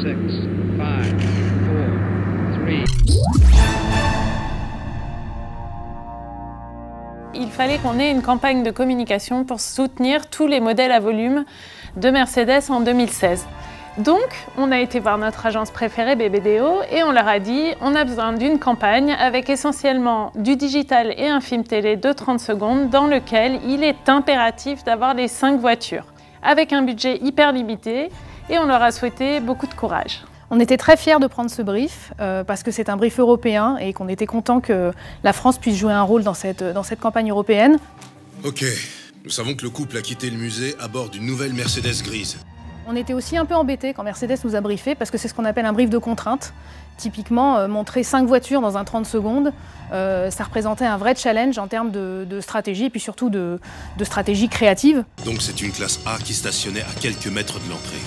5, 4, 3. Il fallait qu'on ait une campagne de communication pour soutenir tous les modèles à volume de Mercedes en 2016. Donc, on a été voir notre agence préférée, BBDO, et on leur a dit on a besoin d'une campagne avec essentiellement du digital et un film télé de 30 secondes dans lequel il est impératif d'avoir les 5 voitures, avec un budget hyper limité, et on leur a souhaité beaucoup de courage. On était très fiers de prendre ce brief parce que c'est un brief européen et qu'on était content que la France puisse jouer un rôle dans cette campagne européenne. Ok, nous savons que le couple a quitté le musée à bord d'une nouvelle Mercedes grise. On était aussi un peu embêtés quand Mercedes nous a briefé parce que c'est ce qu'on appelle un brief de contrainte. Typiquement, montrer 5 voitures dans un 30 secondes, ça représentait un vrai challenge en termes de stratégie et puis surtout de stratégie créative. Donc c'est une classe A qui stationnait à quelques mètres de l'entrée.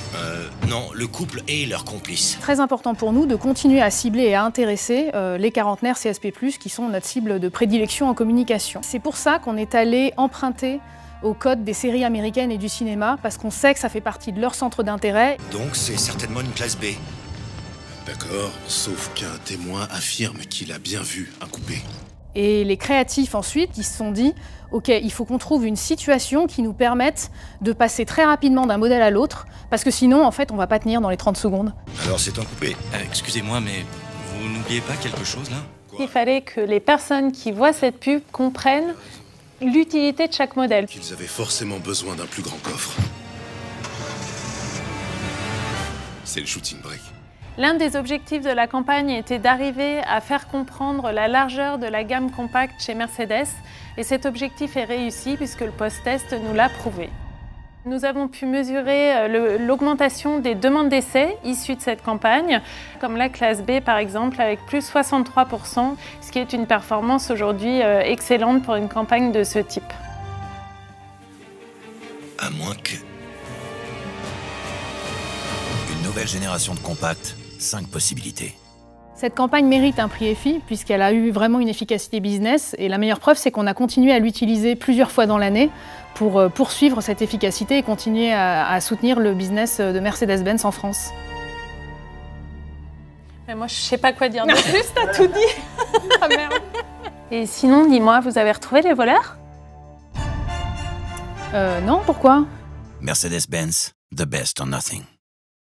Non, le couple et leur complice. Très important pour nous de continuer à cibler et à intéresser les quarantenaires CSP+, qui sont notre cible de prédilection en communication. C'est pour ça qu'on est allé emprunter au code des séries américaines et du cinéma, parce qu'on sait que ça fait partie de leur centre d'intérêt. Donc c'est certainement une classe B. D'accord, sauf qu'un témoin affirme qu'il a bien vu un coupé. Et les créatifs ensuite, ils se sont dit, ok, il faut qu'on trouve une situation qui nous permette de passer très rapidement d'un modèle à l'autre, parce que sinon, en fait, on va pas tenir dans les 30 secondes. Alors c'est un coupé. Excusez-moi, mais vous n'oubliez pas quelque chose là? Il fallait que les personnes qui voient cette pub comprennent l'utilité de chaque modèle. Qu'ils avaient forcément besoin d'un plus grand coffre. C'est le shooting break. L'un des objectifs de la campagne était d'arriver à faire comprendre la largeur de la gamme compacte chez Mercedes, et cet objectif est réussi puisque le post-test nous l'a prouvé. Nous avons pu mesurer l'augmentation des demandes d'essais issues de cette campagne, comme la classe B par exemple, avec plus 63%, ce qui est une performance aujourd'hui excellente pour une campagne de ce type. À moins que... Une nouvelle génération de compacts, 5 possibilités. Cette campagne mérite un prix EFI puisqu'elle a eu vraiment une efficacité business et la meilleure preuve c'est qu'on a continué à l'utiliser plusieurs fois dans l'année pour poursuivre cette efficacité et continuer à soutenir le business de Mercedes-Benz en France. Mais moi je sais pas quoi dire de plus, t'as tout dit. Ah merde. Et sinon, dis-moi, vous avez retrouvé les voleurs? Non, pourquoi? Mercedes-Benz, the best or nothing.